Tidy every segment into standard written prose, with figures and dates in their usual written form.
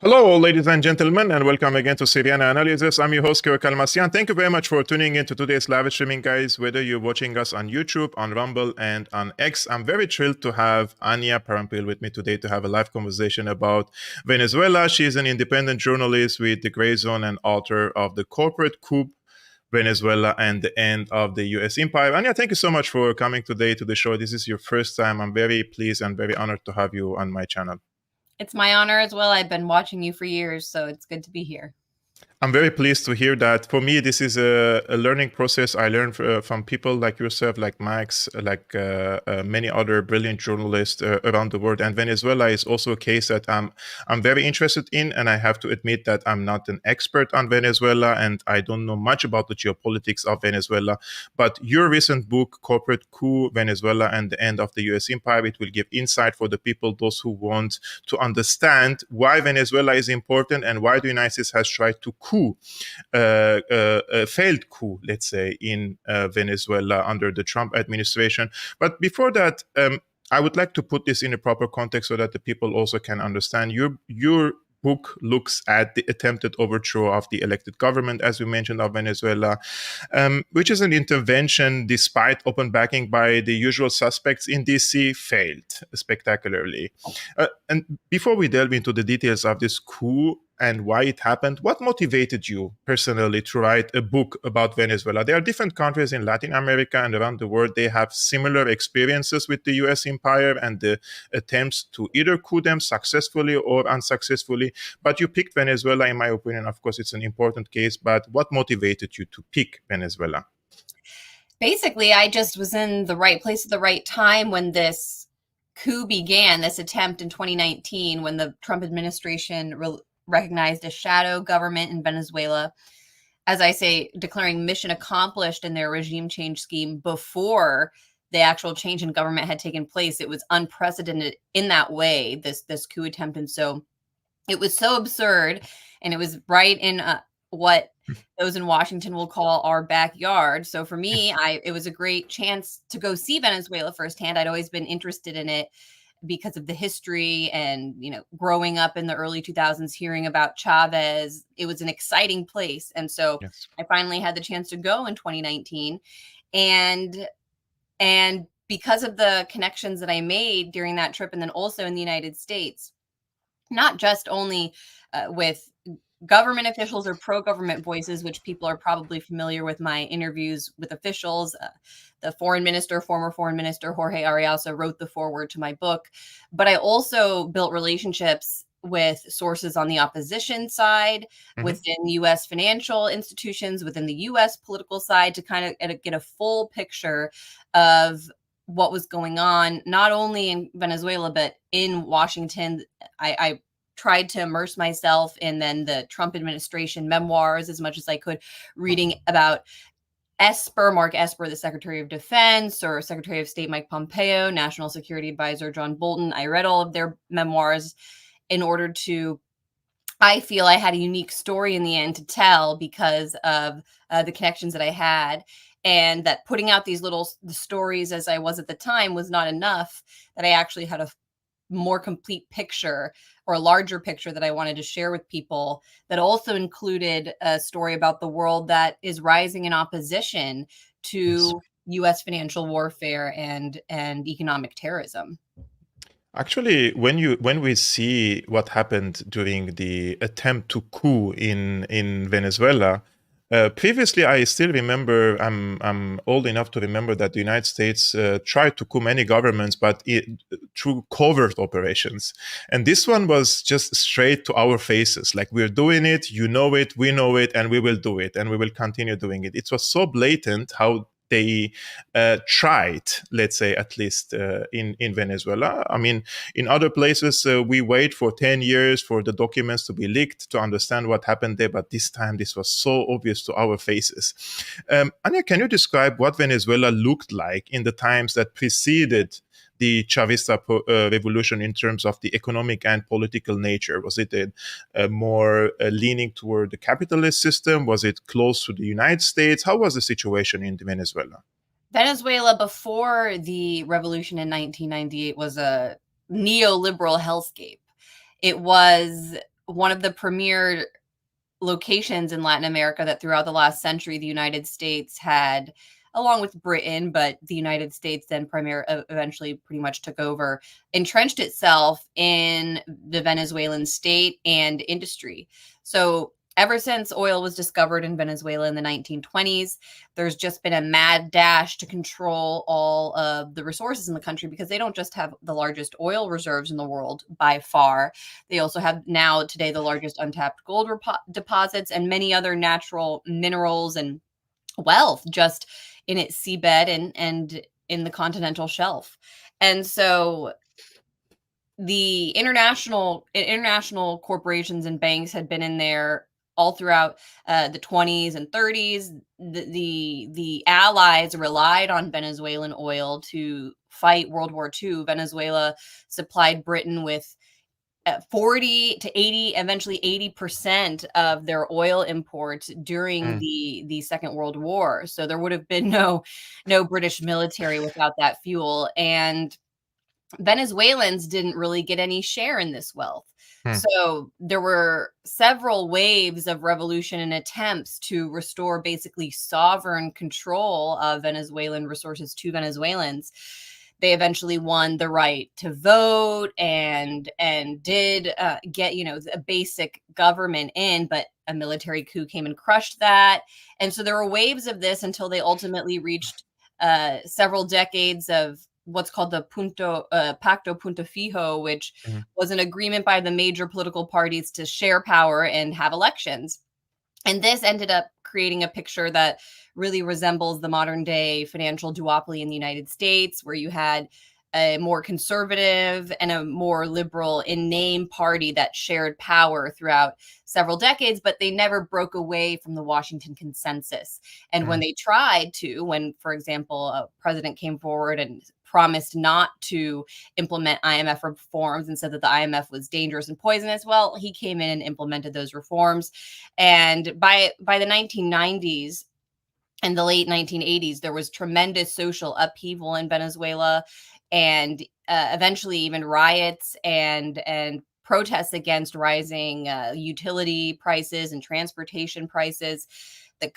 Hello, ladies and gentlemen, and welcome again to Syriana Analysis. I'm your host, Kevork Almassian. Thank you very much for tuning in to today's live streaming, guys. Whether you're watching us on YouTube, on Rumble, and on X, I'm very thrilled to have Anya Parampil with me today to have a live conversation about Venezuela. She's an independent journalist with the Gray Zone and author of the corporate coup, Venezuela and the end of the US empire. Anya, thank you so much for coming today to the show. This is your first time. I'm very pleased and very honored to have you on my channel. It's my honor as well. I've been watching you for years, so it's good to be here. I'm very pleased to hear that. For me, this is a learning process. I learn from people like yourself, like Max, like many other brilliant journalists around the world. And Venezuela is also a case that I'm very interested in. And I have to admit that I'm not an expert on Venezuela, and I don't know much about the geopolitics of Venezuela. But your recent book, Corporate Coup, Venezuela and the End of the US Empire, it will give insight for the people, those who want to understand why Venezuela is important and why the United States has tried to coup, a failed coup, let's say, in Venezuela under the Trump administration. But before that, I would like to put this in a proper context so that the people also can understand. Your book looks at the attempted overthrow of the elected government, as we mentioned, of Venezuela, which is an intervention, despite open backing by the usual suspects in DC, failed spectacularly. And before we delve into the details of this coup and why it happened, what motivated you personally to write a book about Venezuela? There are different countries in Latin America and around the world. They have similar experiences with the US empire and the attempts to either coup them successfully or unsuccessfully. But you picked Venezuela, in my opinion. Of course, it's an important case. But what motivated you to pick Venezuela? Basically, I just was in the right place at the right time when this coup began, this attempt in 2019, when the Trump administration recognized a shadow government in Venezuela, as I say, declaring mission accomplished in their regime change scheme before the actual change in government had taken place. It was unprecedented in that way, this coup attempt. And so it was so absurd, and it was right in what those in Washington will call our backyard. So for me, it was a great chance to go see Venezuela firsthand. I'd always been interested in it because of the history and, growing up in the early 2000s, hearing about Chavez. It was an exciting place. And so Yes. I finally had the chance to go in 2019. And because of the connections that I made during that trip, and then also in the United States, not just only with government officials or pro-government voices, which people are probably familiar with my interviews with officials. The former foreign minister, Jorge Ariasa, wrote the foreword to my book. But I also built relationships with sources on the opposition side, within U.S. financial institutions, within the U.S. political side, to kind of get a full picture of what was going on, not only in Venezuela, but in Washington. I tried to immerse myself in then the Trump administration memoirs as much as I could, reading about Mark Esper, the Secretary of Defense, or Secretary of State Mike Pompeo, National Security Advisor John Bolton. I read all of their memoirs in order to, I feel I had a unique story in the end to tell because of the connections that I had. And that putting out these the stories as I was at the time was not enough, that I actually had a more complete picture, or a larger picture, that I wanted to share with people, that also included a story about the world that is rising in opposition to U.S. financial warfare and economic terrorism. Actually, when we see what happened during the attempt to coup in Venezuela, previously I still remember. I'm old enough to remember that the United States tried to coup many governments, but through covert operations. And this one was just straight to our faces, like, we're doing it, you know it, we know it, and we will do it, and we will continue doing it. It was so blatant how they tried, let's say, at least in Venezuela. I mean, in other places, we wait for 10 years for the documents to be leaked to understand what happened there. But this time, this was so obvious to our faces. Anya, can you describe what Venezuela looked like in the times that preceded the Chavista revolution in terms of the economic and political nature? Was it a more leaning toward the capitalist system? Was it close to the United States? How was the situation in Venezuela? Venezuela before the revolution in 1998 was a neoliberal hellscape. It was one of the premier locations in Latin America that throughout the last century, the United States had, along with Britain, but the United States then eventually pretty much took over, entrenched itself in the Venezuelan state and industry. So ever since oil was discovered in Venezuela in the 1920s, there's just been a mad dash to control all of the resources in the country, because they don't just have the largest oil reserves in the world by far. They also have now today the largest untapped gold deposits and many other natural minerals and wealth just in its seabed and in the continental shelf. And so the international corporations and banks had been in there all throughout the 20s and 30s. The Allies relied on Venezuelan oil to fight World War II. Venezuela supplied Britain with 40 to 80, eventually 80% of their oil imports during the Second World War. So there would have been no British military without that fuel. And Venezuelans didn't really get any share in this wealth. So there were several waves of revolution and attempts to restore basically sovereign control of Venezuelan resources to Venezuelans. They eventually won the right to vote and did get, a basic government in, but a military coup came and crushed that. And so there were waves of this until they ultimately reached several decades of what's called the Pacto Punto Fijo, which was an agreement by the major political parties to share power and have elections. And this ended up creating a picture that really resembles the modern day financial duopoly in the United States, where you had a more conservative and a more liberal in name party that shared power throughout several decades, but they never broke away from the Washington consensus. And when they tried to, when, for example, a president came forward and promised not to implement IMF reforms and said that the IMF was dangerous and poisonous, well, he came in and implemented those reforms. And by the 1990s, in the late 1980s, there was tremendous social upheaval in Venezuela, and eventually even riots and protests against rising utility prices and transportation prices.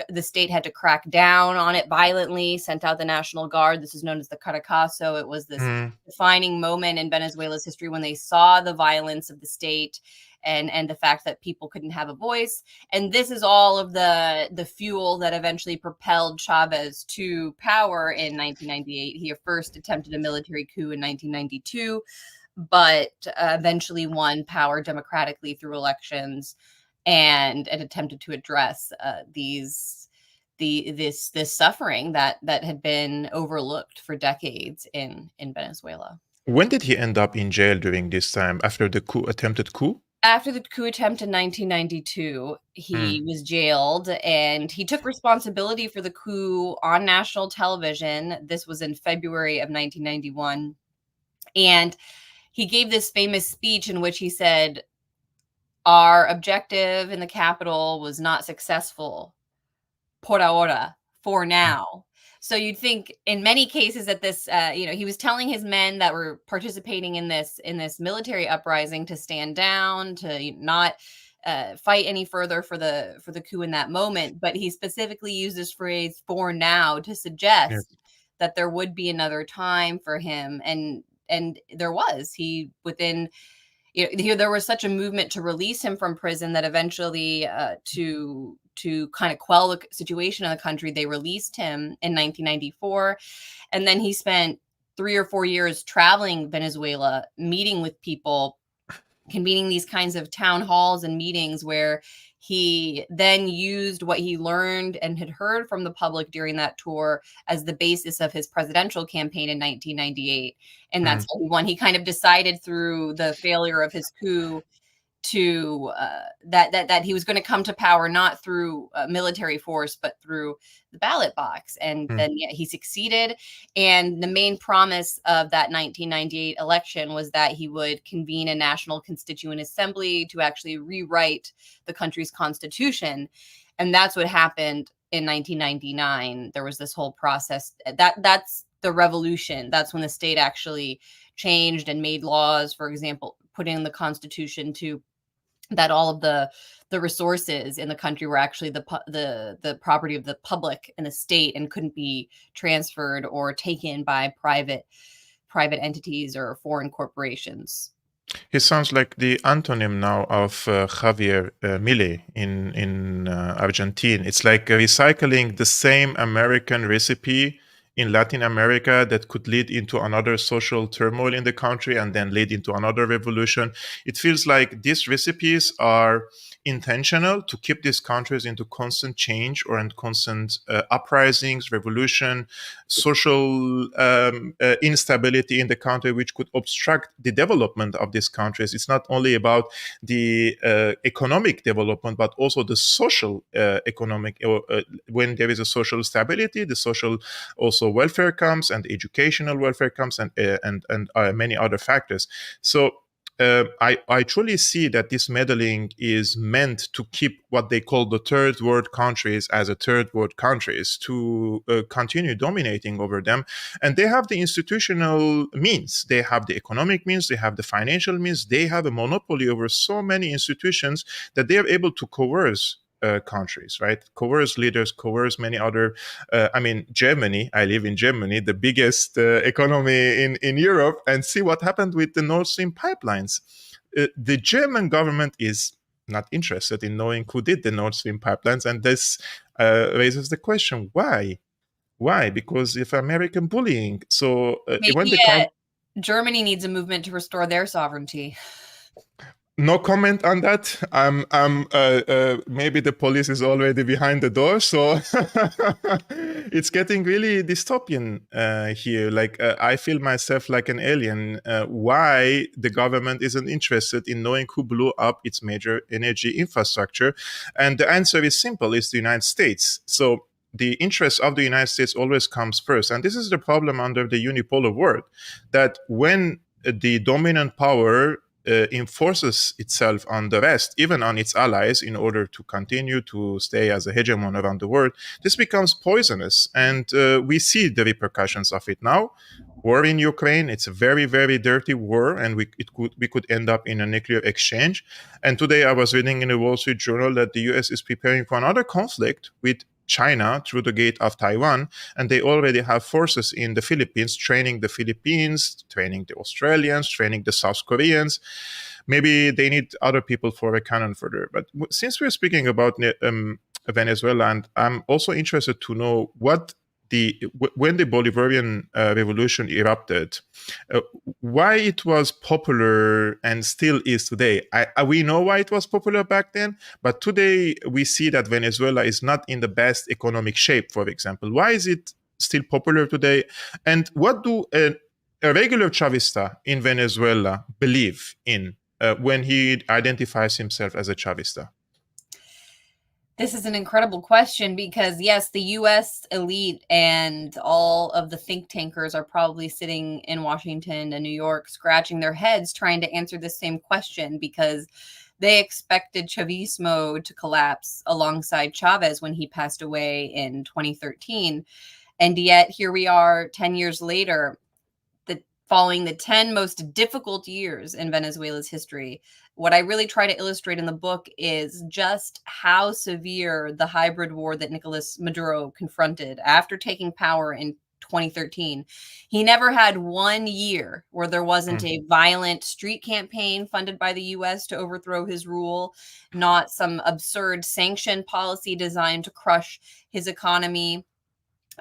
The state had to crack down on it violently, sent out the National Guard. This is known as the Caracazo. It was this defining moment in Venezuela's history when they saw the violence of the state and the fact that people couldn't have a voice. And this is all of the fuel that eventually propelled Chavez to power in 1998. He first attempted a military coup in 1992, but eventually won power democratically through elections and attempted to address this suffering that had been overlooked for decades in Venezuela. When did he end up in jail during this time after the attempted coup? After the coup attempt in 1992, he was jailed, and he took responsibility for the coup on national television. This was in February of 1991. And he gave this famous speech in which he said, "Our objective in the capital was not successful, por ahora, for now." So you'd think in many cases that this, he was telling his men that were participating in this military uprising to stand down, to not fight any further for the coup in that moment. But he specifically used this phrase "for now" to suggest that there would be another time for him, and there was. There was such a movement to release him from prison that eventually, to kind of quell the situation in the country, they released him in 1994. And then he spent 3 or 4 years traveling Venezuela, meeting with people, convening these kinds of town halls and meetings where he then used what he learned and had heard from the public during that tour as the basis of his presidential campaign in 1998. And that's how he won. He kind of decided through the failure of his coup to that he was going to come to power not through military force but through the ballot box, and then he succeeded. And the main promise of that 1998 election was that he would convene a national constituent assembly to actually rewrite the country's constitution, and that's what happened in 1999. There was this whole process that's the revolution. That's when the state actually changed and made laws, for example, put in the constitution to that all of the resources in the country were actually the property of the public and the state, and couldn't be transferred or taken by private entities or foreign corporations. He sounds like the antonym now of Javier Milei in Argentina. It's like recycling the same American recipe in Latin America that could lead into another social turmoil in the country and then lead into another revolution. It feels like these recipes are intentional to keep these countries into constant change or in constant uprisings, revolution, social instability in the country, which could obstruct the development of these countries. It's not only about the economic development, but also the social economic. When there is a social stability, the social also welfare comes, and educational welfare comes, and many other factors. So I truly see that this meddling is meant to keep what they call the third world countries as a third world countries, to continue dominating over them. And they have the institutional means, they have the economic means, they have the financial means, they have a monopoly over so many institutions that they are able to coerce countries, right? Coerce leaders, coerce many other. Germany. I live in Germany, the biggest economy in Europe, and see what happened with the Nord Stream pipelines. The German government is not interested in knowing who did the Nord Stream pipelines, and this raises the question: why? Why? Because if American bullying. So when Maybe the count. Germany needs a movement to restore their sovereignty. No comment on that. Maybe the police is already behind the door, so it's getting really dystopian here. Like I feel myself like an alien. Why the government isn't interested in knowing who blew up its major energy infrastructure? And the answer is simple: it's the United States. So the interest of the United States always comes first, and this is the problem under the unipolar world. That when the dominant power enforces itself on the West, even on its allies, in order to continue to stay as a hegemon around the world, this becomes poisonous. And we see the repercussions of it now. War in Ukraine, it's a very, very dirty war, and we could end up in a nuclear exchange. And today I was reading in the Wall Street Journal that the US is preparing for another conflict with China through the gate of Taiwan, and they already have forces in the Philippines, training the Philippines, training the Australians, training the South Koreans. Maybe they need other people for a cannon fodder. But since we're speaking about Venezuela, and I'm also interested to know what when the Bolivarian revolution erupted, why it was popular and still is today. We know why it was popular back then, but today we see that Venezuela is not in the best economic shape, for example. Why is it still popular today? And what do a regular Chavista in Venezuela believe in when he identifies himself as a Chavista? This is an incredible question because, yes, the US elite and all of the think tankers are probably sitting in Washington and New York scratching their heads trying to answer the same question, because they expected Chavismo to collapse alongside Chavez when he passed away in 2013. And yet here we are 10 years later, following the 10 most difficult years in Venezuela's history. What I really try to illustrate in the book is just how severe the hybrid war that Nicolas Maduro confronted after taking power in 2013. He never had 1 year where there wasn't a violent street campaign funded by the US to overthrow his rule, not some absurd sanction policy designed to crush his economy.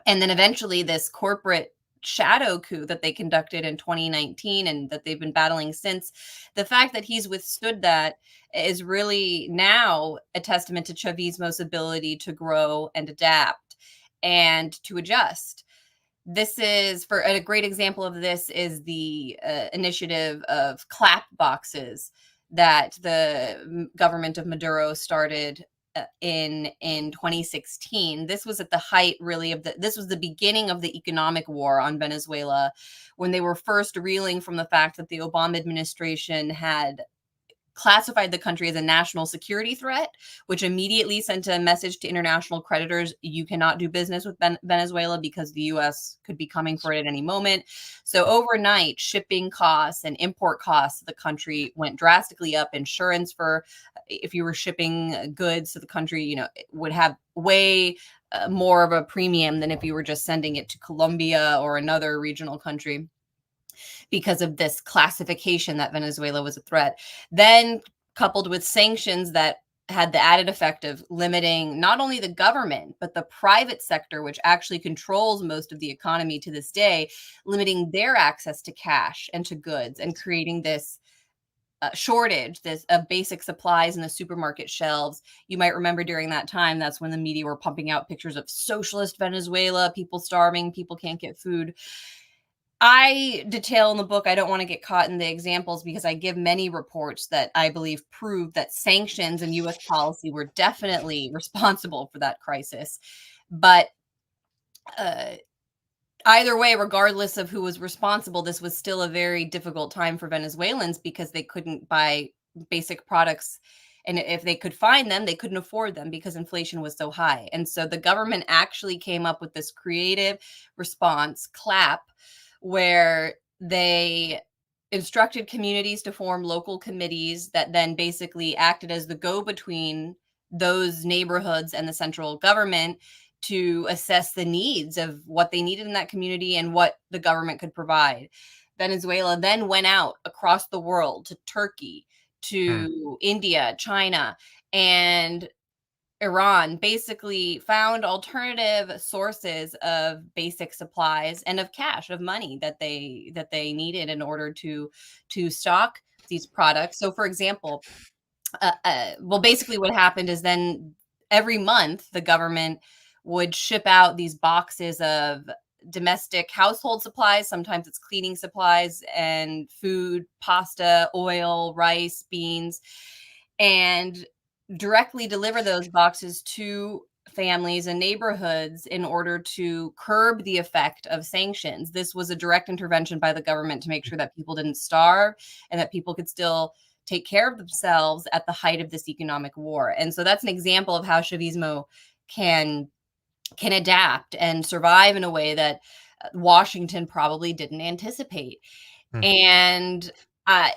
And then eventually this corporate shadow coup that they conducted in 2019 and that they've been battling since. The fact that he's withstood that is really now a testament to Chavismo's ability to grow and adapt and to adjust. This is, for a great example of this is the initiative of clap boxes that the government of Maduro started in 2016. This was at the height, really, of this was the beginning of the economic war on Venezuela, when they were first reeling from the fact that the Obama administration had classified the country as a national security threat, which immediately sent a message to international creditors: you cannot do business with Venezuela because the US could be coming for it at any moment. So overnight, shipping costs and import costs of the country went drastically up. Insurance for if you were shipping goods to the country, would have way more of a premium than if you were just sending it to Colombia or another regional country, because of this classification that Venezuela was a threat. Then coupled with sanctions that had the added effect of limiting not only the government, but the private sector, which actually controls most of the economy to this day, limiting their access to cash and to goods, and creating this shortage of basic supplies in the supermarket shelves. You might remember during that time, that's when the media were pumping out pictures of socialist Venezuela, people starving, people can't get food. I detail in the book, I don't want to get caught in the examples because I give many reports that I believe prove that sanctions and US policy were definitely responsible for that crisis. But either way, regardless of who was responsible, this was still a very difficult time for Venezuelans because they couldn't buy basic products. And if they could find them, they couldn't afford them because inflation was so high. And so the government actually came up with this creative response, CLAP, where they instructed communities to form local committees that then basically acted as the go-between those neighborhoods and the central government to assess the needs of what they needed in that community and what the government could provide. Venezuela then went out across the world to Turkey, to India, China, and Iran, basically found alternative sources of basic supplies and of cash, of money that they needed in order to stock these products. So, for example, well, basically what happened is then every month the government would ship out these boxes of domestic household supplies. Sometimes it's cleaning supplies and food, pasta, oil, rice, beans, and directly deliver those boxes to families and neighborhoods in order to curb the effect of sanctions. This was a direct intervention by the government to make sure that people didn't starve and that people could still take care of themselves at the height of this economic war. And so that's an example of how Chavismo can adapt and survive in a way that Washington probably didn't anticipate. And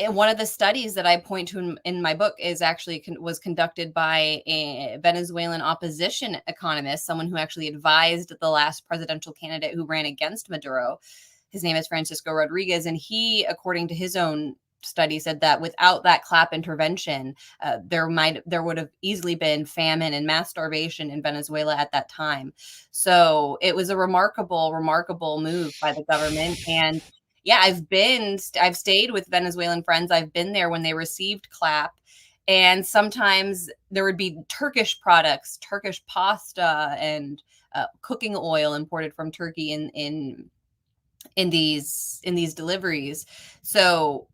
one of the studies that I point to in my book is actually was conducted by a Venezuelan opposition economist, someone who actually advised the last presidential candidate who ran against Maduro. His name is Francisco Rodriguez, and he, according to his own study, said that without that CLAP intervention, there would have easily been famine and mass starvation in Venezuela at that time. So it was a remarkable move by the government. And yeah, I've stayed with Venezuelan friends. I've been there when they received CLAP. And sometimes there would be Turkish products, Turkish pasta and cooking oil imported from Turkey in these deliveries. So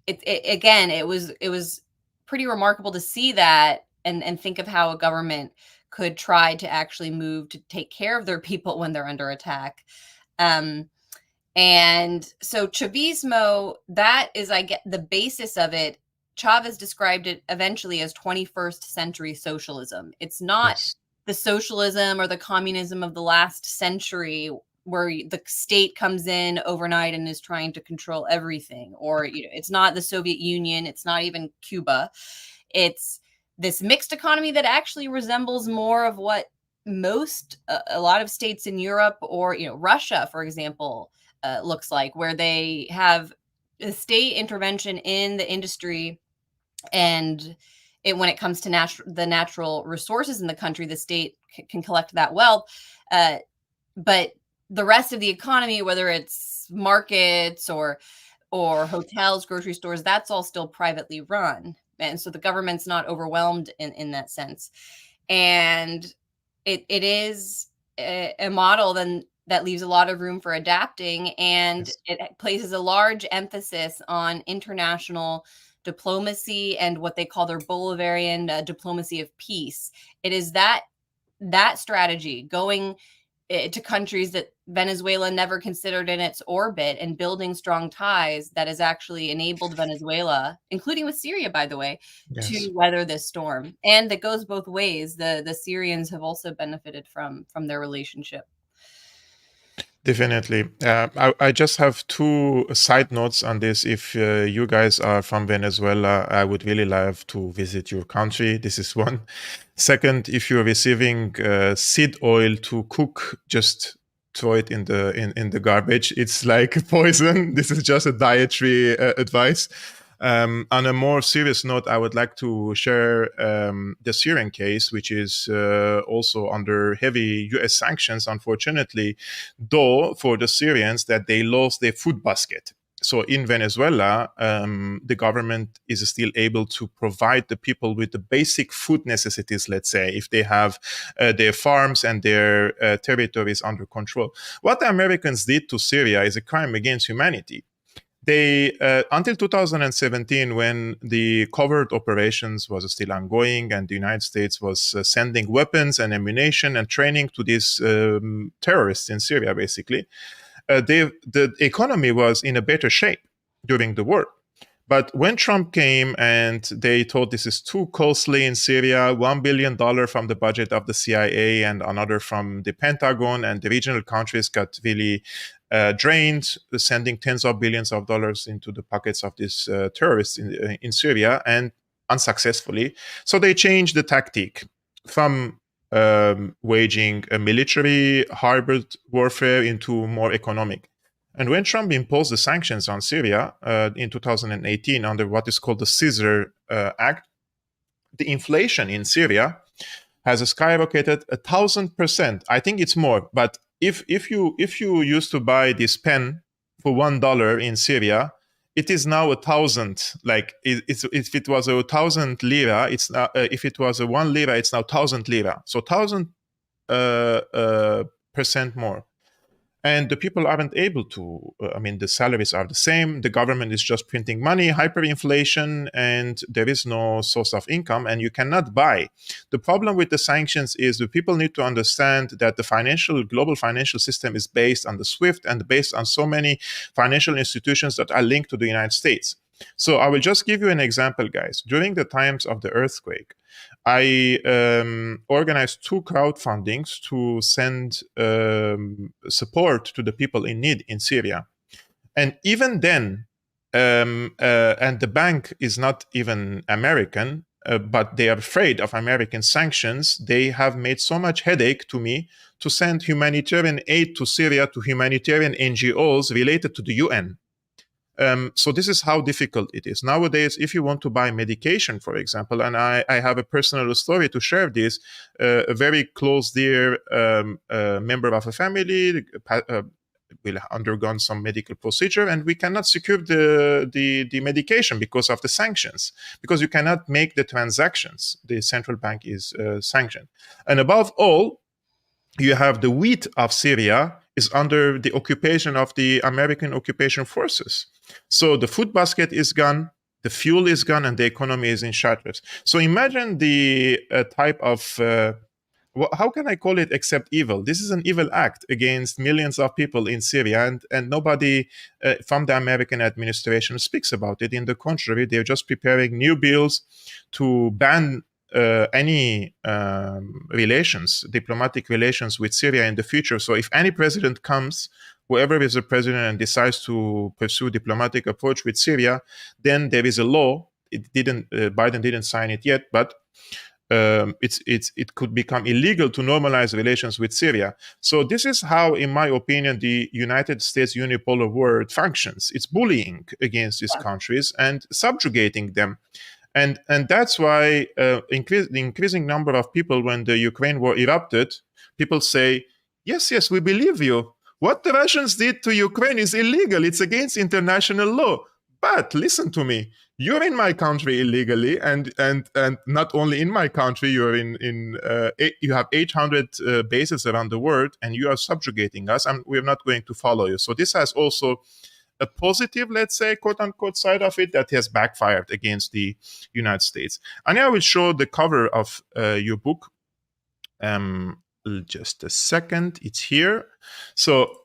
it was pretty remarkable to see that and think of how a government could try to actually move to take care of their people when they're under attack. And so Chavismo, that is, I get the basis of it. Chavez described it eventually as 21st century socialism. It's not the socialism or the communism of the last century where the state comes in overnight and is trying to control everything. Or it's not the Soviet Union. It's not even Cuba. It's this mixed economy that actually resembles more of what a lot of states in Europe or Russia, for example, looks like, where they have a state intervention in the industry, and when it comes to the natural resources in the country, the state can collect that wealth. But the rest of the economy, whether it's markets or hotels, grocery stores, that's all still privately run. And so the government's not overwhelmed in that sense. And it is a model then that leaves a lot of room for adapting, and it places a large emphasis on international diplomacy and what they call their Bolivarian diplomacy of peace. It is that strategy, going to countries that Venezuela never considered in its orbit, and building strong ties that has actually enabled Venezuela, including with Syria, by the way, Yes. to weather this storm. And it goes both ways. The Syrians have also benefited from their relationship. Definitely. I just have two side notes on this. If you guys are from Venezuela, I would really love to visit your country. This is one. Second, if you're receiving seed oil to cook, just throw it in the garbage. It's like poison. This is just a dietary advice. On a more serious note, I would like to share the Syrian case, which is also under heavy US sanctions, unfortunately, though for the Syrians that they lost their food basket. So in Venezuela, the government is still able to provide the people with the basic food necessities, let's say, if they have their farms and their territories under control. What the Americans did to Syria is a crime against humanity. They until 2017, when the covert operations was still ongoing and the United States was sending weapons and ammunition and training to these terrorists in Syria, basically, the economy was in a better shape during the war. But when Trump came and they thought this is too costly in Syria, $1 billion from the budget of the CIA and another from the Pentagon, and the regional countries got really drained, sending tens of billions of dollars into the pockets of these terrorists in Syria, and unsuccessfully. So they changed the tactic from waging a military hybrid warfare into more economic. And when Trump imposed the sanctions on Syria in 2018 under what is called the Caesar Act, the inflation in Syria has skyrocketed 1,000%. I think it's more, but if you used to buy this pen for $1 in Syria, it is now 1,000. Like if it was 1,000 lira, it's now, if it was a 1 lira, it's now 1,000 lira. So 1,000% more. And the people aren't able to, the salaries are the same. The government is just printing money, hyperinflation, and there is no source of income, and you cannot buy. The problem with the sanctions is the people need to understand that the global financial system is based on the SWIFT and based on so many financial institutions that are linked to the United States. So I will just give you an example, guys. During the times of the earthquake, I organized 2 crowdfundings to send support to the people in need in Syria. And even then, and the bank is not even American, but they are afraid of American sanctions. They have made so much headache to me to send humanitarian aid to Syria to humanitarian NGOs related to the UN. So this is how difficult it is. Nowadays, if you want to buy medication, for example, and I have a personal story to share this, a very close, dear member of a family will undergone some medical procedure, and we cannot secure the medication because of the sanctions, because you cannot make the transactions. The central bank is sanctioned. And above all, you have the wheat of Syria is under the occupation of the American occupation forces. So the food basket is gone, the fuel is gone, and the economy is in shambles. So imagine the type of, how can I call it except evil? This is an evil act against millions of people in Syria, and nobody from the American administration speaks about it. In the contrary, they're just preparing new bills to ban any diplomatic relations with Syria in the future. So if any president comes, whoever is the president, and decides to pursue diplomatic approach with Syria, then there is a law. Biden didn't sign it yet, but it could become illegal to normalize relations with Syria. So this is how, in my opinion, the United States unipolar world functions. It's bullying against these countries and subjugating them. And that's why the increasing number of people, when the Ukraine war erupted, people say, yes, we believe you. What the Russians did to Ukraine is illegal. It's against international law. But listen to me. You're in my country illegally, and not only in my country. You're you have 800 bases around the world, and you are subjugating us, and we're not going to follow you. So this has also a positive, let's say, quote unquote, side of it that has backfired against the United States. And I will show the cover of your book. just a second. It's here. So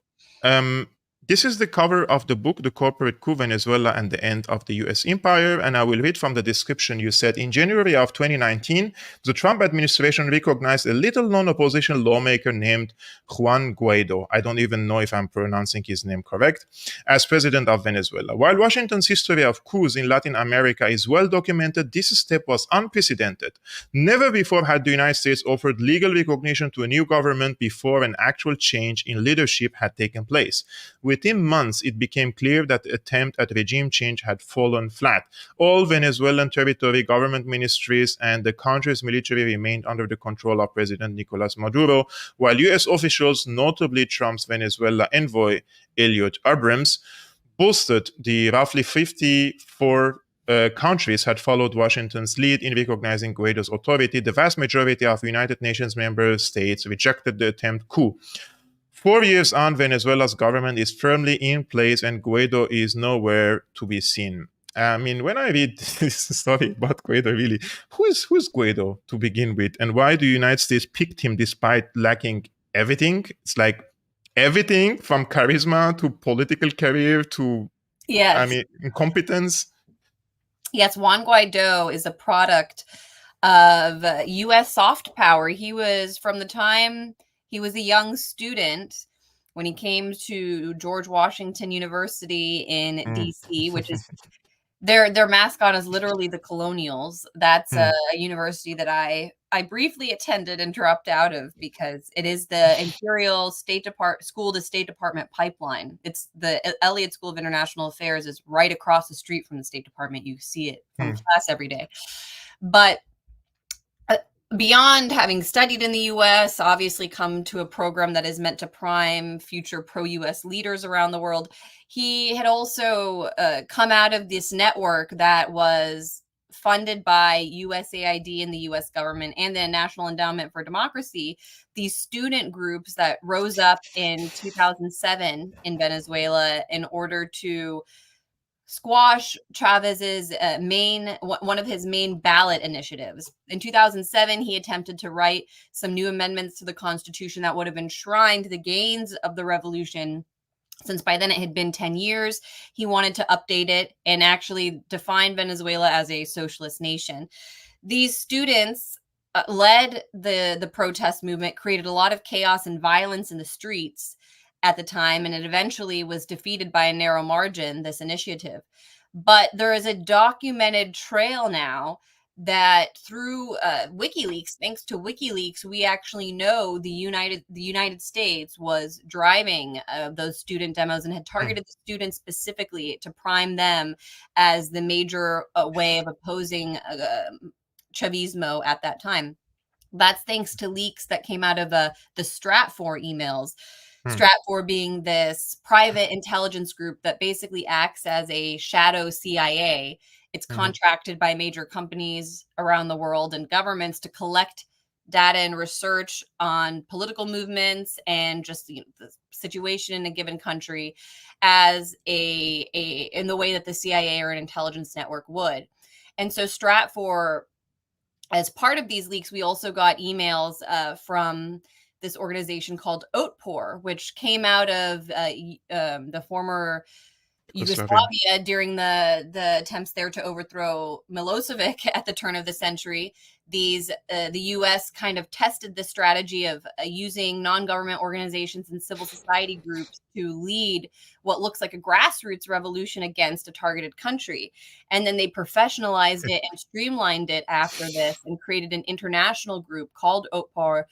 this is the cover of the book, The Corporate Coup, Venezuela and the End of the US Empire. And I will read from the description. You said, in January of 2019, the Trump administration recognized a little-known opposition lawmaker named Juan Guaido. I don't even know if I'm pronouncing his name correct, as president of Venezuela. While Washington's history of coups in Latin America is well documented, this step was unprecedented. Never before had the United States offered legal recognition to a new government before an actual change in leadership had taken place. Within months, it became clear that the attempt at regime change had fallen flat. All Venezuelan territory, government ministries, and the country's military remained under the control of President Nicolas Maduro, while U.S. officials, notably Trump's Venezuela envoy, Elliot Abrams, boasted the roughly 54 countries had followed Washington's lead in recognizing Guaido's authority. The vast majority of United Nations member states rejected the attempt coup. 4 years on, Venezuela's government is firmly in place and Guaido is nowhere to be seen. I mean, when I read this story about Guaido, really, who's Guaido to begin with? And why the United States picked him despite lacking everything? It's like everything from charisma to political career to, Yes. I mean, incompetence. Yes, Juan Guaido is a product of U.S. soft power. He was, from the time he was a young student, when he came to George Washington University in D.C., which is their mascot is literally the Colonials. That's a university that I briefly attended and dropped out of because it is the Imperial School to State Department pipeline. It's the Elliott School of International Affairs is right across the street from the State Department. You see it from class every day. But beyond having studied in the U.S., obviously come to a program that is meant to prime future pro-U.S. leaders around the world, he had also come out of this network that was funded by USAID and the U.S. government and the National Endowment for Democracy, these student groups that rose up in 2007 in Venezuela in order to squash Chavez's one of his main ballot initiatives. In 2007, he attempted to write some new amendments to the Constitution that would have enshrined the gains of the revolution. Since by then it had been 10 years, he wanted to update it and actually define Venezuela as a socialist nation. These students led the protest movement, created a lot of chaos and violence in the streets at the time, and it eventually was defeated by a narrow margin, this initiative. But there is a documented trail now that through WikiLeaks, thanks to WikiLeaks, we actually know the United States was driving those student demos and had targeted the students specifically to prime them as the major way of opposing Chavismo at that time. That's thanks to leaks that came out of the Stratfor emails. Stratfor being this private intelligence group that basically acts as a shadow CIA. It's contracted by major companies around the world and governments to collect data and research on political movements and just the situation in a given country as in the way that the CIA or an intelligence network would. And so Stratfor, as part of these leaks, we also got emails from this organization called Otpor, which came out of the former Yugoslavia during the attempts there to overthrow Milosevic at the turn of the century. The U.S. kind of tested the strategy of using non-government organizations and civil society groups to lead what looks like a grassroots revolution against a targeted country. And then they professionalized it and streamlined it after this and created an international group called Otpor,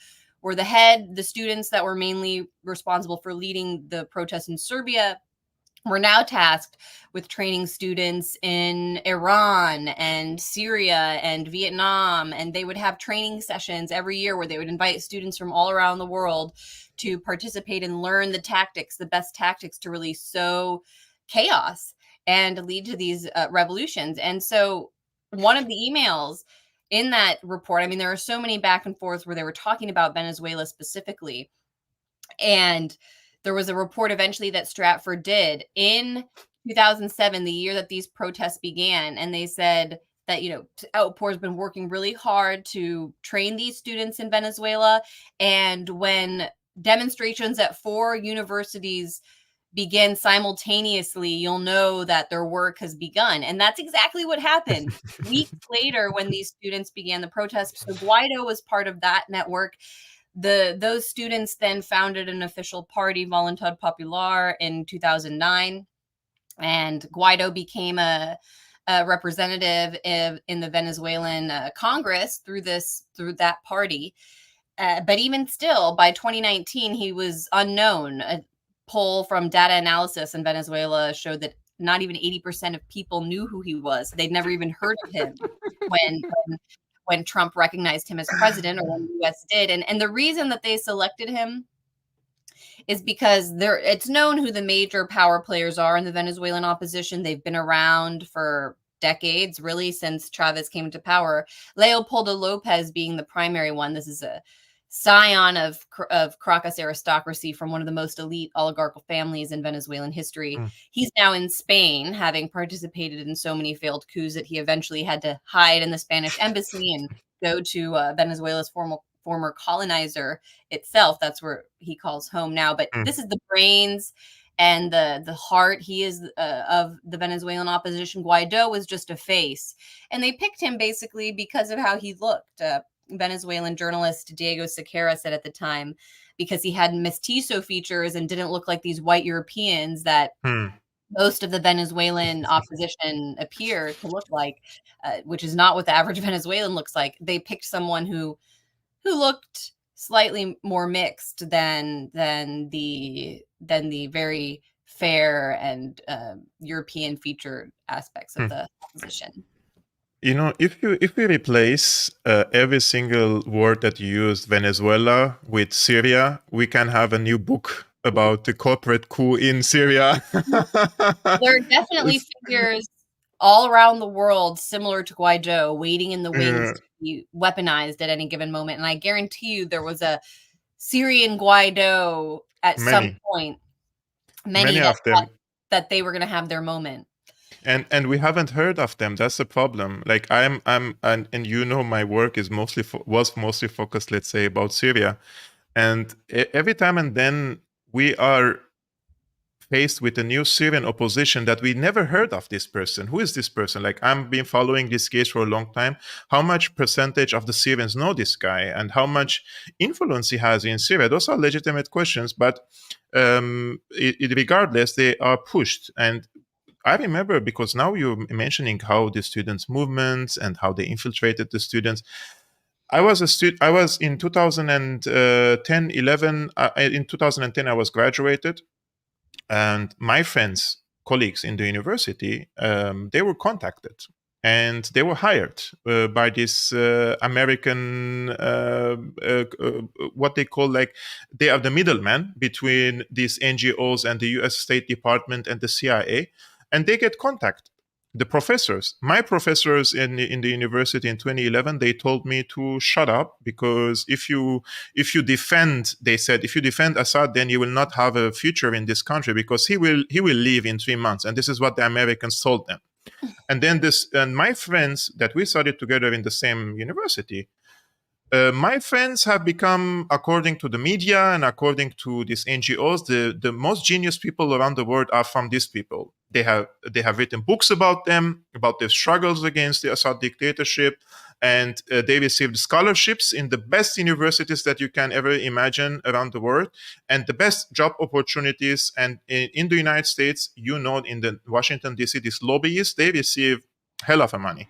where the students that were mainly responsible for leading the protests in Serbia were now tasked with training students in Iran and Syria and Vietnam. And they would have training sessions every year where they would invite students from all around the world to participate and learn the best tactics to really sow chaos and lead to these revolutions. And so one of the emails in that report, I mean, there are so many back and forth where they were talking about Venezuela specifically. And there was a report eventually that Stratfor did in 2007, the year that these protests began. And they said that, Outpour's been working really hard to train these students in Venezuela. And when demonstrations at 4 universities begin simultaneously, you'll know that their work has begun. And that's exactly what happened. Weeks later, when these students began the protests, so Guaido was part of that network. Those students then founded an official party, Voluntad Popular, in 2009, and Guaido became a representative in the Venezuelan Congress through that party. But even still, by 2019, he was unknown. A poll from Data Analysis in Venezuela showed that not even 80% of people knew who he was. They'd never even heard of him when Trump recognized him as president, or when the US did. And the reason that they selected him is because it's known who the major power players are in the Venezuelan opposition. They've been around for decades, really since Chavez came to power. Leopoldo Lopez being the primary one. This is a scion of Caracas aristocracy from one of the most elite oligarchical families in Venezuelan history. He's now in Spain, having participated in so many failed coups that he eventually had to hide in the Spanish embassy and go to Venezuela's former colonizer itself. That's where he calls home now. But this is the brains and the heart. He is of the Venezuelan opposition. Guaido was just a face, and they picked him basically because of how he looked. Venezuelan journalist Diego Sequeira said at the time, because he had mestizo features and didn't look like these white Europeans that most of the Venezuelan opposition appear to look like, which is not what the average Venezuelan looks like. They picked someone who looked slightly more mixed than the very fair and European featured aspects of the opposition. If we replace every single word that you used, Venezuela, with Syria, we can have a new book about the corporate coup in Syria. There are definitely figures all around the world similar to Guaido waiting in the wings to be weaponized at any given moment. And I guarantee you there was a Syrian Guaido at some point. Many of them that they were going to have their moment. And we haven't heard of them. That's the problem. Like and my work is was mostly focused, let's say, about Syria. And every time and then we are faced with a new Syrian opposition that we never heard of this person. Who is this person? Like, I've been following this case for a long time. How much percentage of the Syrians know this guy, and how much influence he has in Syria? Those are legitimate questions, but regardless, they are pushed. And I remember, because now you're mentioning how the students' movements and how they infiltrated the students. I was in 2010, 11. In 2010, I was graduated. And my friends, colleagues in the university, they were contacted and they were hired by this American, what they call, like, they are the middleman between these NGOs and the US State Department and the CIA. And they get contact. The professors, my professors in the university in 2011, they told me to shut up, because if you defend, they said, if you defend Assad, then you will not have a future in this country, because he will leave in 3 months. And this is what the Americans told them. And then my friends that we studied together in the same university, my friends have become, according to the media and according to these NGOs, the most genius people around the world are from these people. They have written books about them, about their struggles against the Assad dictatorship, and they received scholarships in the best universities that you can ever imagine around the world, and the best job opportunities. And in the United States, in the Washington, D.C., these lobbyists, they receive hell of a money.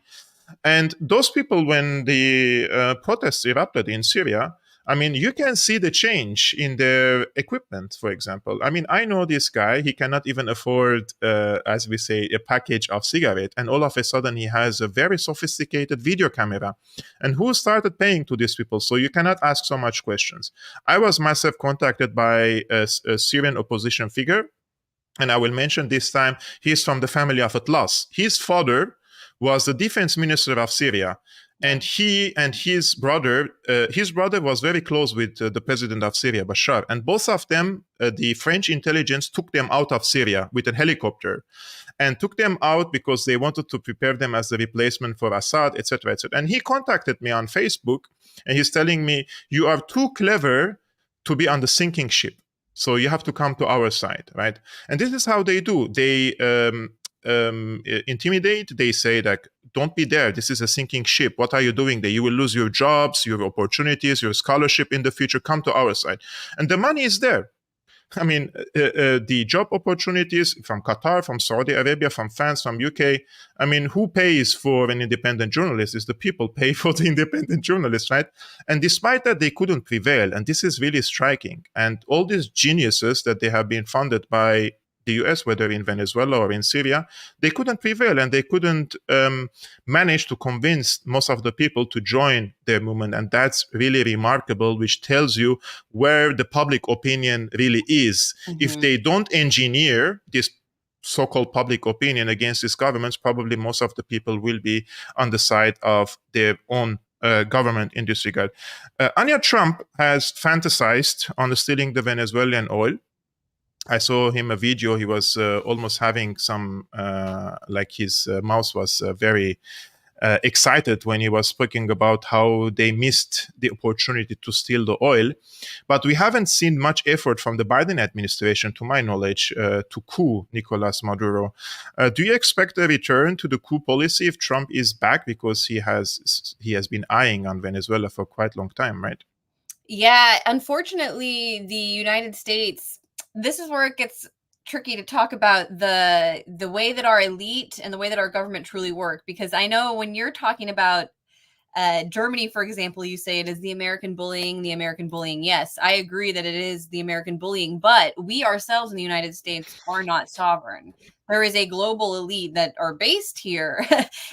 And those people, when the protests erupted in Syria, I mean, you can see the change in their equipment, for example. I mean, I know this guy, he cannot even afford, as we say, a package of cigarettes. And all of a sudden, he has a very sophisticated video camera. And who started paying to these people? So you cannot ask so much questions. I was myself contacted by a Syrian opposition figure. And I will mention this time, he's from the family of Atlas. His father was the defense minister of Syria. And he and his brother was very close with the president of Syria, Bashar. And both of them, the French intelligence took them out of Syria with a helicopter and took them out because they wanted to prepare them as the replacement for Assad, etc., etc. And he contacted me on Facebook and he's telling me, you are too clever to be on the sinking ship. So you have to come to our side, right? And this is how they do. They intimidate. They say like, don't be there. This is a sinking ship. What are you doing there? You will lose your jobs, your opportunities, your scholarship in the future. Come to our side. And the money is there. I mean, the job opportunities from Qatar, from Saudi Arabia, from France, from UK. I mean, who pays for an independent journalist? Is the people pay for the independent journalist, right? And despite that, they couldn't prevail. And this is really striking. And all these geniuses that they have been funded by the US, whether in Venezuela or in Syria, they couldn't prevail and they couldn't manage to convince most of the people to join their movement. And that's really remarkable, which tells you where the public opinion really is. If they don't engineer this so-called public opinion against these governments, probably most of the people will be on the side of their own government in this regard. Anya Trump has fantasized on stealing the Venezuelan oil. I saw him a video. He was almost having some, like his mouth was very excited when he was speaking about how they missed the opportunity to steal the oil. But we haven't seen much effort from the Biden administration, to my knowledge, to coup Nicolas Maduro. Do you expect a return to the coup policy if Trump is back? Because he has been eyeing on Venezuela for quite a long time, right? Yeah, unfortunately, the United States, this is where it gets tricky to talk about the way that our elite and the way that our government truly work. Because I know when you're talking about Germany, for example, you say it is the American bullying, the American bullying. Yes, I agree that it is the American bullying, but we ourselves in the United States are not sovereign. There is a global elite that are based here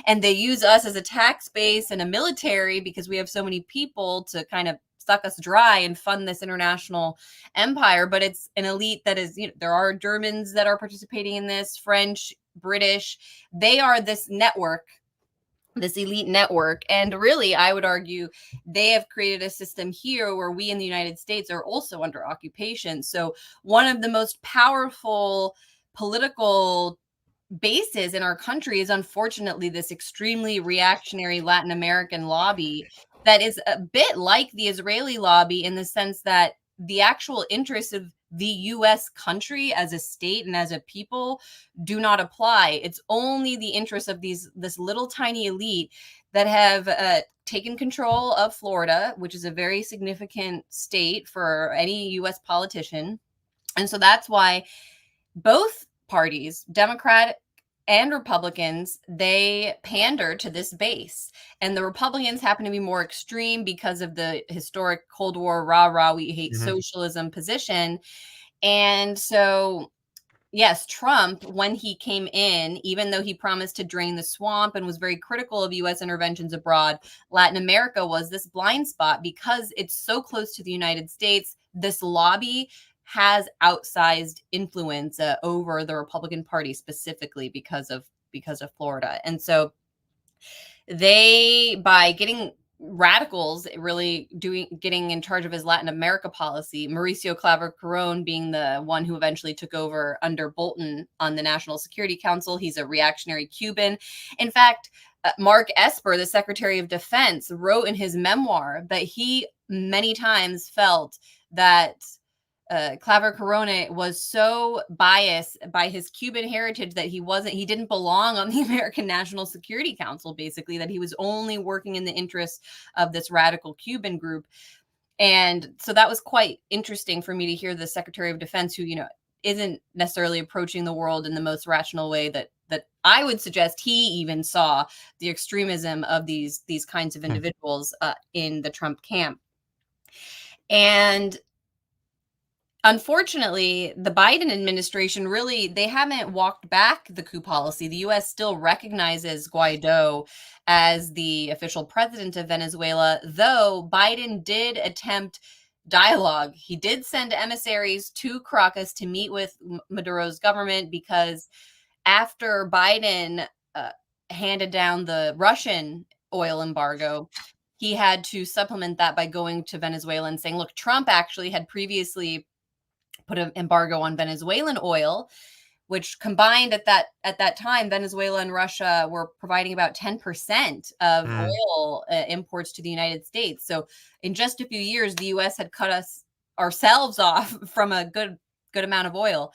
and they use us as a tax base and a military because we have so many people to kind of suck us dry and fund this international empire. But it's an elite that is, there are Germans that are participating in this, French, British. They are this network, this elite network. And really, I would argue they have created a system here where we in the United States are also under occupation. So one of the most powerful political bases in our country is unfortunately this extremely reactionary Latin American lobby that is a bit like the Israeli lobby in the sense that the actual interests of the US country as a state and as a people do not apply. It's only the interests of this little tiny elite that have taken control of Florida, which is a very significant state for any US politician. And so that's why both parties, Democrat and Republicans, they pander to this base. And the Republicans happen to be more extreme because of the historic Cold War, rah, we hate socialism position. And so, yes, Trump, when he came in, even though he promised to drain the swamp and was very critical of US interventions abroad, Latin America was this blind spot because it's so close to the United States. This lobby has outsized influence over the Republican Party specifically because of Florida. And so they, by getting radicals really getting in charge of his Latin America policy, Mauricio Claver being the one who eventually took over under Bolton on the National Security Council. He's a reactionary Cuban. In fact, Mark Esper, the Secretary of Defense, wrote in his memoir that he many times felt that Claver Corona was so biased by his Cuban heritage that he didn't belong on the American National Security Council, basically, that he was only working in the interests of this radical Cuban group. And so that was quite interesting for me to hear the Secretary of Defense, who, isn't necessarily approaching the world in the most rational way that I would suggest he even saw the extremism of these kinds of individuals in the Trump camp. And unfortunately, the Biden administration really, they haven't walked back the coup policy. The U.S. still recognizes Guaido as the official president of Venezuela, though Biden did attempt dialogue. He did send emissaries to Caracas to meet with Maduro's government because after Biden handed down the Russian oil embargo, he had to supplement that by going to Venezuela and saying, look, Trump actually had previously put an embargo on Venezuelan oil, which combined at that time, Venezuela and Russia were providing about 10% of Mm. oil imports to the United States. So in just a few years, the U.S. had cut ourselves off from a good amount of oil.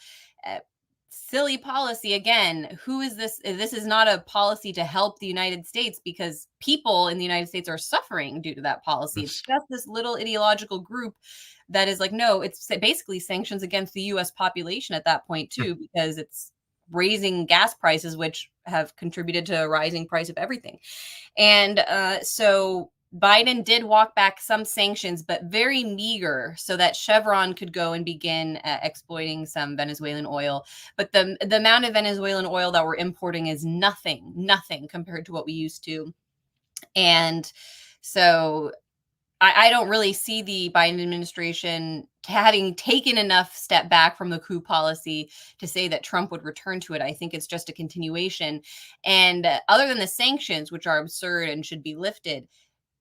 Silly policy again. Who is this? This is not a policy to help the United States, because people in the United States are suffering due to that policy. It's Yes. just this little ideological group that is like, no, it's basically sanctions against the US population at that point too, because it's raising gas prices, which have contributed to a rising price of everything. And so Biden did walk back some sanctions, but very meager, so that Chevron could go and begin exploiting some Venezuelan oil. But the amount of Venezuelan oil that we're importing is nothing compared to what we used to. And so I don't really see the Biden administration having taken enough step back from the coup policy to say that Trump would return to it. I think it's just a continuation. And other than the sanctions, which are absurd and should be lifted,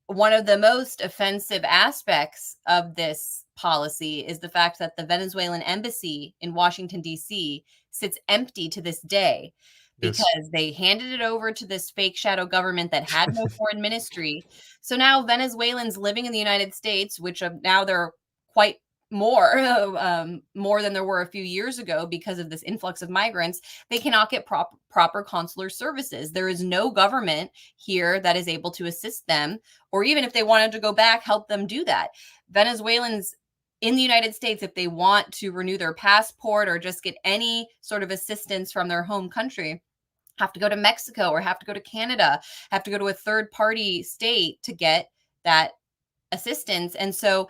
one of the most offensive aspects of this policy is the fact that the Venezuelan embassy in Washington, D.C. sits empty to this day, Yes. because they handed it over to this fake shadow government that had no foreign ministry. So now Venezuelans living in the United States, which now they're quite more, more than there were a few years ago because of this influx of migrants, they cannot get proper consular services. There is no government here that is able to assist them, or even if they wanted to go back, help them do that. Venezuelans in the United States, if they want to renew their passport or just get any sort of assistance from their home country, have to go to Mexico or have to go to Canada, have to go to a third party state to get that assistance. And so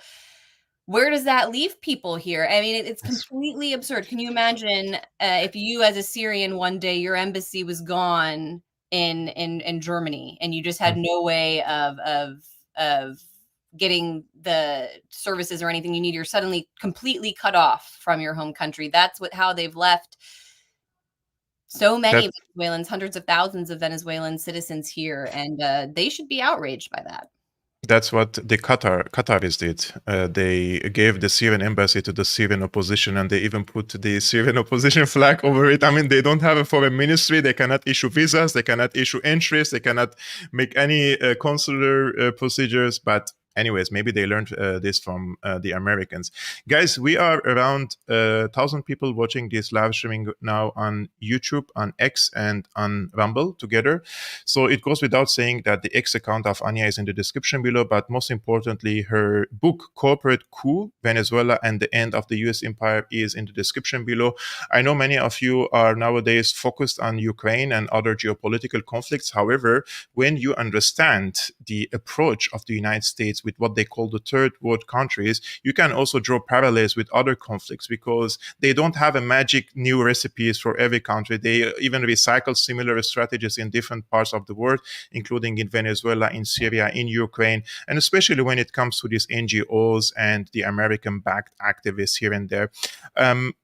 where does that leave people here? I mean, it's Yes. completely absurd. Can you imagine if you, as a Syrian, one day your embassy was gone in Germany, and you just had Mm. no way of getting the services or anything you need? You're suddenly completely cut off from your home country. That's how they've left so many That Venezuelans, hundreds of thousands of Venezuelan citizens here, and they should be outraged by that. That's what the Qataris did. They gave the Syrian embassy to the Syrian opposition, and they even put the Syrian opposition flag over it. I mean, they don't have a foreign ministry. They cannot issue visas. They cannot issue entries. They cannot make any consular procedures. But anyways, maybe they learned this from the Americans. Guys, we are around 1,000 people watching this live streaming now on YouTube, on X, and on Rumble together. So it goes without saying that the X account of Anya is in the description below, but most importantly, her book, Corporate Coup, Venezuela and the End of the US Empire, is in the description below. I know many of you are nowadays focused on Ukraine and other geopolitical conflicts. However, when you understand the approach of the United States with what they call the third world countries, you can also draw parallels with other conflicts, because they don't have a magic new recipes for every country. They even recycle similar strategies in different parts of the world, including in Venezuela, in Syria, in Ukraine, and especially when it comes to these NGOs and the American-backed activists here and there.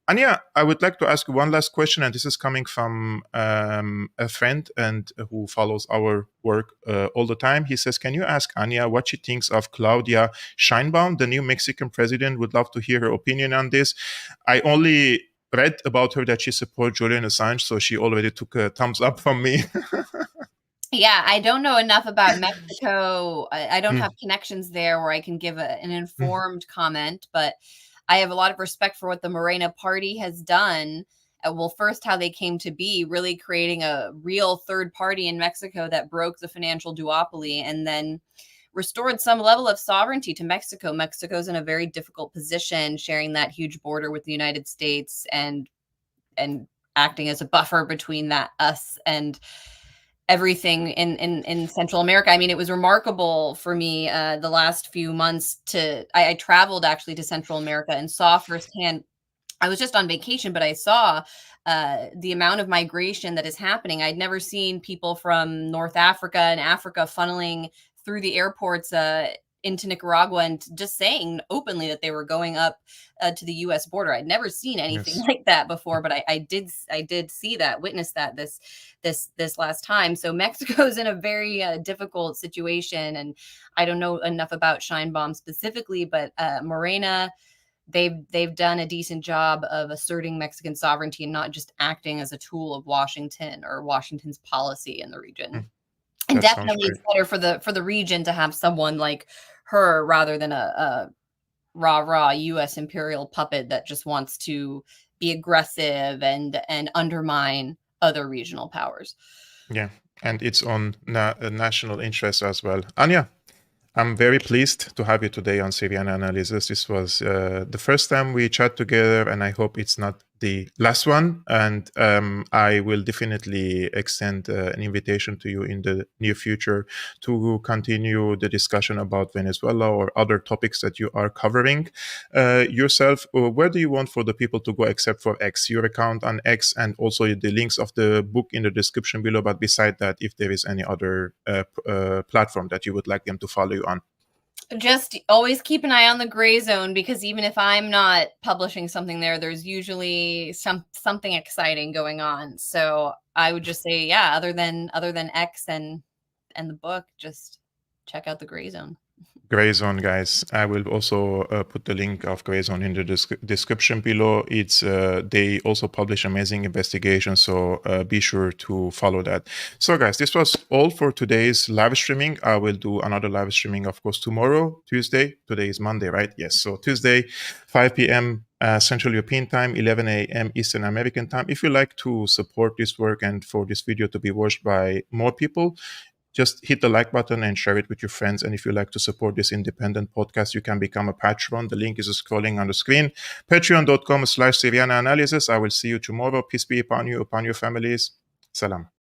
Anya, I would like to ask you one last question, and this is coming from a friend and who follows our work all the time. He says, can you ask Anya what she thinks of Claudia Sheinbaum, the new Mexican president? Would love to hear her opinion on this. I only read about her that she supports Julian Assange, so she already took a thumbs up from me. Yeah, I don't know enough about Mexico. I don't Mm, have connections there where I can give an mm, informed comment, but I have a lot of respect for what the Morena party has done. Well, first, how they came to be, really creating a real third party in Mexico that broke the financial duopoly and then restored some level of sovereignty to Mexico. Mexico's in a very difficult position, sharing that huge border with the United States and acting as a buffer between that us and everything in Central America. I mean, it was remarkable for me the last few months I traveled actually to Central America and saw firsthand. I was just on vacation, but I saw the amount of migration that is happening. I'd never seen people from North Africa and Africa funneling through the airports into Nicaragua and just saying openly that they were going up to the U.S. border. I'd never seen anything Yes. like that before, but I did see that, witness that this last time. So Mexico's in a very difficult situation, and I don't know enough about Sheinbaum specifically, but Morena, they've done a decent job of asserting Mexican sovereignty and not just acting as a tool of Washington or Washington's policy in the region. And That sounds definitely great. it's better for the region to have someone like her rather than a rah-rah US imperial puppet that just wants to be aggressive and undermine other regional powers. Yeah, and it's on national interest as well. Anya, I'm very pleased to have you today on Syriana Analysis. This was the first time we chat together, and I hope it's not the last one. And I will definitely extend an invitation to you in the near future to continue the discussion about Venezuela or other topics that you are covering yourself. Where do you want for the people to go except for X, your account on X, and also the links of the book in the description below? But beside that, if there is any other platform that you would like them to follow you on. Just always keep an eye on the gray zone, because even if I'm not publishing something there, there's usually something exciting going on. So I would just say, yeah, other than X and the book, just check out the gray zone. Gray Zone, guys. I will also put the link of Gray Zone in the description below. It's they also publish amazing investigations, so be sure to follow that. So, guys, this was all for today's live streaming. I will do another live streaming, of course, tomorrow, Tuesday. Today is Monday, right? Yes. So Tuesday, 5 p.m. Central European Time, 11 a.m. Eastern American Time. If you like to support this work and for this video to be watched by more people, just hit the like button and share it with your friends. And if you like to support this independent podcast, you can become a patron. The link is scrolling on the screen. Patreon.com/Syriana Analysis. I will see you tomorrow. Peace be upon you, upon your families. Salam.